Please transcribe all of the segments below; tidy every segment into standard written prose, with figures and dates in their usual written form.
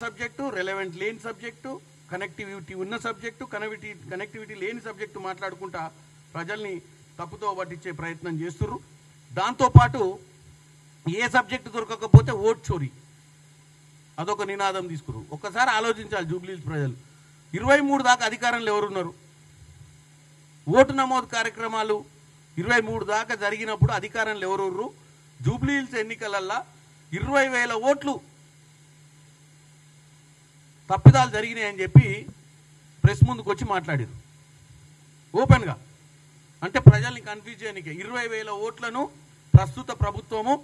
Subject, relevant లేని subject, connectivity ఉన్న subject, connectivity లేని సబ్జెక్టు మాట్లాడుకుంటా ప్రజల్ని తప్పుతో పట్టించే ప్రయత్నం చేస్తుర్రు. దాంతోపాటు ఏ సబ్జెక్టు దొరకకపోతే ఓట్ చోరీ అదొక నినాదం తీసుకురు. ఒక్కసారి ఆలోచించాలి జూబ్లీహిల్స్ ప్రజలు. 23 దాకా అధికారంలో ఎవరున్నారు? ఓటు నమోదు కార్యక్రమాలు 23 దాకా జరిగినప్పుడు అధికారంలో ఎవరుర్రు? జూబ్లీహిల్స్ ఎన్నికలల్లా 20,000 ఓట్లు తప్పిదాలు జరిగినాయని చెప్పి ప్రెస్ ముందుకు వచ్చి మాట్లాడారు ఓపెన్గా. అంటే ప్రజల్ని కన్ఫ్యూజ్ చేయనికే 20,000 ఓట్లను ప్రస్తుత ప్రభుత్వము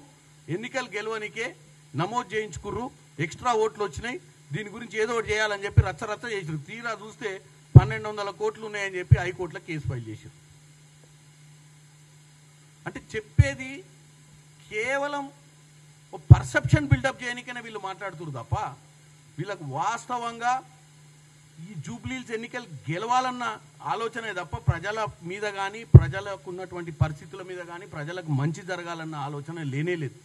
ఎన్నికలు గెలవనికే నమోదు చేయించుకుర్రు. ఎక్స్ట్రా ఓట్లు వచ్చినాయి, దీని గురించి ఏదో ఒకటి చేయాలని చెప్పి రచ్చరచ్చ చేసారు. తీరా చూస్తే 1,200 కోట్లు ఉన్నాయని చెప్పి హైకోర్టులో కేసు ఫైల్ చేశారు. అంటే చెప్పేది కేవలం ఓ పర్సెప్షన్ బిల్డప్ చేయనికనే వీళ్ళు మాట్లాడుతున్నారు తప్ప వీళ్ళకు వాస్తవంగా ఈ జూబ్లీహిల్స్ ఎన్నికలు గెలవాలన్న ఆలోచనే తప్ప ప్రజల మీద కానీ ప్రజలకు ఉన్నటువంటి పరిస్థితుల మీద కానీ ప్రజలకు మంచి జరగాలన్న ఆలోచన లేనే లేదు.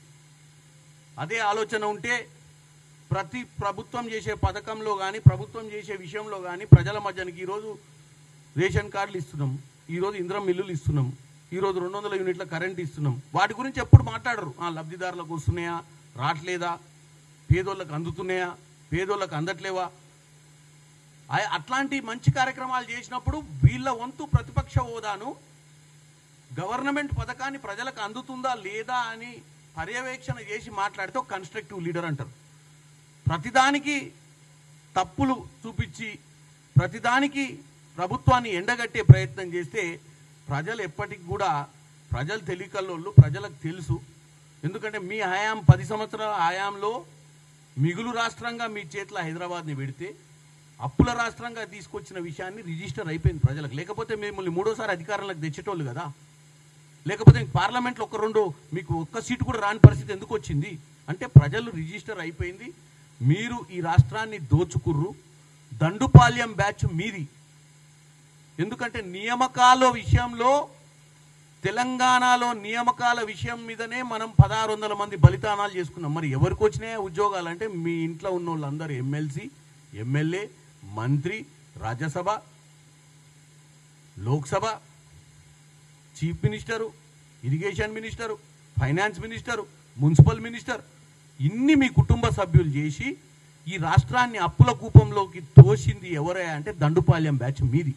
అదే ఆలోచన ఉంటే ప్రతి ప్రభుత్వం చేసే పథకంలో కానీ ప్రభుత్వం చేసే విషయంలో కానీ ప్రజల మధ్యనికి ఈరోజు రేషన్ కార్డులు ఇస్తున్నాం, ఈరోజు ఇంద్రం మిల్లులు ఇస్తున్నాం, ఈరోజు 200 యూనిట్ల కరెంట్ ఇస్తున్నాం. వాటి గురించి ఎప్పుడు మాట్లాడరు. లబ్ధిదారులకు వస్తున్నాయా, రావట్లేదా, పేదోళ్ళకు అందుతున్నాయా, పేదోళ్ళకు అందట్లేవా? అట్లాంటి మంచి కార్యక్రమాలు చేసినప్పుడు వీళ్ళ వంతు ప్రతిపక్ష హోదాను గవర్నమెంట్ పథకాన్ని ప్రజలకు అందుతుందా లేదా అని పర్యవేక్షణ చేసి మాట్లాడితే ఒక కన్స్ట్రక్టివ్ లీడర్ అంటారు. ప్రతిదానికి తప్పులు చూపించి ప్రతిదానికి ప్రభుత్వాన్ని ఎండగట్టే ప్రయత్నం చేస్తే ప్రజలు ఎప్పటికి కూడా ప్రజలు తెలియకల్లోళ్ళు, ప్రజలకు తెలుసు. ఎందుకంటే మీ హయాం 10 సంవత్సరాల హయాంలో మిగులు రాష్ట్రంగా మీ చేతిలో హైదరాబాద్ని పెడితే అప్పుల రాష్ట్రంగా తీసుకొచ్చిన విషయాన్ని రిజిస్టర్ అయిపోయింది ప్రజలకు. లేకపోతే మిమ్మల్ని 3వ అధికారంలోకి తెచ్చేటోళ్ళు కదా. లేకపోతే పార్లమెంట్లో మీకు ఒక్క సీటు కూడా రాని పరిస్థితి ఎందుకు వచ్చింది అంటే ప్రజలు రిజిస్టర్ అయిపోయింది. మీరు ఈ రాష్ట్రాన్ని దోచుకుర్రు. దండుపాల్యం బ్యాచ్ మీది. ఎందుకంటే నియామకాల విషయంలో తెలంగాణలో నియామకాల విషయం మీదనే మనం 1,600 మంది బలిదానాలు చేసుకున్నాం. మరి ఎవరికి వచ్చినాయా ఉద్యోగాలు అంటే మీ ఇంట్లో ఉన్న వాళ్ళందరూ ఎమ్మెల్సీ, ఎమ్మెల్యే, మంత్రి, Rajya Sabha, Lok Sabha, chief minister, irrigation minister, finance minister, municipal minister, ఇన్ని మీ కుటుంబ సభ్యులు చేసి ఈ రాష్ట్రాన్ని అప్పుల కూపంలోకి తోసింది ఎవరే అంటే దండుపాల్యం బ్యాచ్ మీది.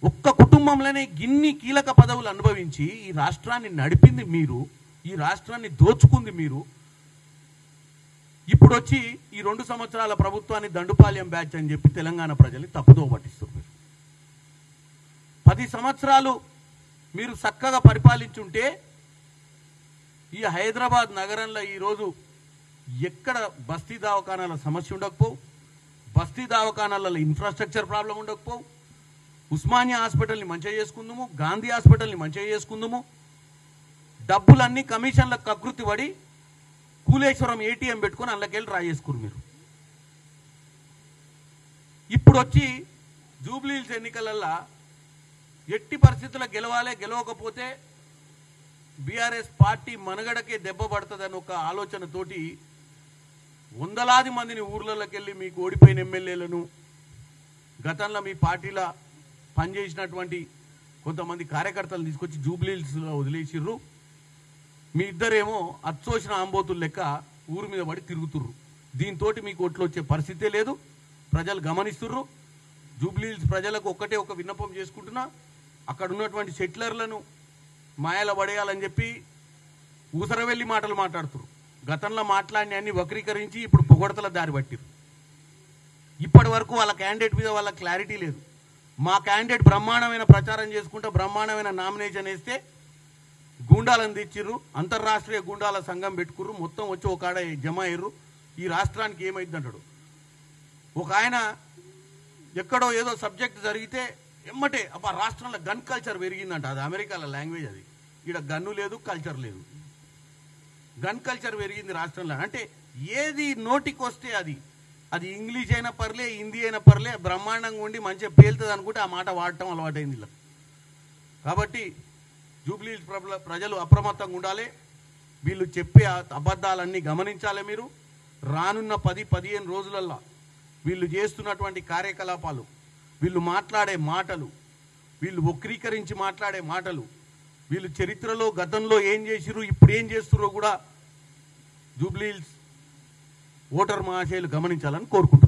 ఒక్క కుటుంబంలోనే గిన్ని కీలక పదవులు అనుభవించి ఈ రాష్ట్రాన్ని నడిపింది మీరు, ఈ రాష్ట్రాన్ని దోచుకుంది మీరు. ఇప్పుడు వచ్చి ఈ 2 సంవత్సరాల ప్రభుత్వాన్ని దండుపాల్యం బ్యాచ్ అని చెప్పి తెలంగాణ ప్రజల్ని తప్పుదో పట్టిస్తున్నారు. 10 సంవత్సరాలు మీరు చక్కగా పరిపాలించుంటే ఈ హైదరాబాద్ నగరంలో ఈరోజు ఎక్కడ బస్తీ దవాఖానాల సమస్య ఉండకపోవు, బస్తీ దవాఖానాలలో ఇన్ఫ్రాస్ట్రక్చర్ ప్రాబ్లం ఉండకపోవు, ఉస్మానియా హాస్పిటల్ని మంచిగా చేసుకుందాము, గాంధీ హాస్పిటల్ని మంచిగా చేసుకుందాము. డబ్బులన్నీ కమిషన్లకు కకృతి పడి కూలేశ్వరం ఏటీఎం పెట్టుకొని అందులోకెళ్ళి డ్రా చేసుకురు మీరు. ఇప్పుడు వచ్చి జూబ్లీహిల్స్ ఎన్నికలల్లో ఎట్టి పరిస్థితుల్లో గెలవాలే, గెలవకపోతే బీఆర్ఎస్ పార్టీ మనుగడకే దెబ్బ పడుతుందని ఒక ఆలోచనతోటి వందలాది మందిని ఊర్లలోకి వెళ్ళి మీకు ఓడిపోయిన ఎమ్మెల్యేలను, గతంలో మీ పార్టీలో పనిచేసినటువంటి కొంతమంది కార్యకర్తలను తీసుకొచ్చి జూబ్లీహిల్స్లో వదిలేసిర్రు. మీ ఇద్దరేమో అచ్చోసిన ఆంబోతులు లెక్క ఊరు మీద పడి తిరుగుతుర్రు. దీంతో మీకు ఓట్లు వచ్చే పరిస్థితే లేదు. ప్రజలు గమనిస్తుర్రు. జూబ్లీహిల్స్ ప్రజలకు ఒక్కటే ఒక విన్నపం చేసుకుంటున్నా, అక్కడ ఉన్నటువంటి సెటిలర్లను మాయల పడేయాలని చెప్పి ఊసరవెల్లి మాటలు మాట్లాడుతున్నారు. గతంలో మాట్లాడిన అన్ని వక్రీకరించి ఇప్పుడు పొగడతల దారి పట్టిరు. ఇప్పటి వరకు వాళ్ళ క్యాండిడేట్ మీద వాళ్ళ క్లారిటీ లేదు. మా క్యాండిడేట్ బ్రహ్మాండమైన ప్రచారం చేసుకుంటూ బ్రహ్మాండమైన నామినేషన్ వేస్తే గూండాలను తెచ్చిర్రు, అంతర్రాష్ట్రీయ గూండాల సంఘం పెట్టుకుర్రు, మొత్తం వచ్చి ఒక ఆడ జమ అయ్యారు. ఈ రాష్ట్రానికి ఏమైంది అంటాడు ఒక ఆయన. ఎక్కడో ఏదో సబ్జెక్ట్ జరిగితే ఎమ్మటే రాష్ట్రంలో గన్ కల్చర్ పెరిగిందంట. అది అమెరికాలో లాంగ్వేజ్. అది ఇక్కడ గన్ను లేదు, కల్చర్ లేదు. గన్ కల్చర్ పెరిగింది రాష్ట్రంలో. అంటే ఏది నోటికి వస్తే అది ఇంగ్లీష్ అయినా పర్లే, హిందీ అయినా పర్లే, బ్రహ్మాండంగా ఉండి మంచిగా పేలుతుంది అనుకుంటే ఆ మాట వాడటం అలవాటైంది ఇలా. కాబట్టి జూబ్లీహిల్స్ ప్రజలు అప్రమత్తంగా ఉండాలి. వీళ్ళు చెప్పే అబద్ధాలన్నీ గమనించాలి. మీరు రానున్న 10-15 రోజులల్లో వీళ్ళు చేస్తున్నటువంటి కార్యకలాపాలు, వీళ్ళు మాట్లాడే మాటలు, వీళ్ళు వక్రీకరించి మాట్లాడే మాటలు, వీళ్ళు చరిత్రలో గతంలో ఏం చేసిరు, ఇప్పుడు ఏం చేస్తున్నారో కూడా జూబ్లీహిల్స్ ఓటర్ మహాశయులు గమనించాలని కోరుకుంటున్నాను.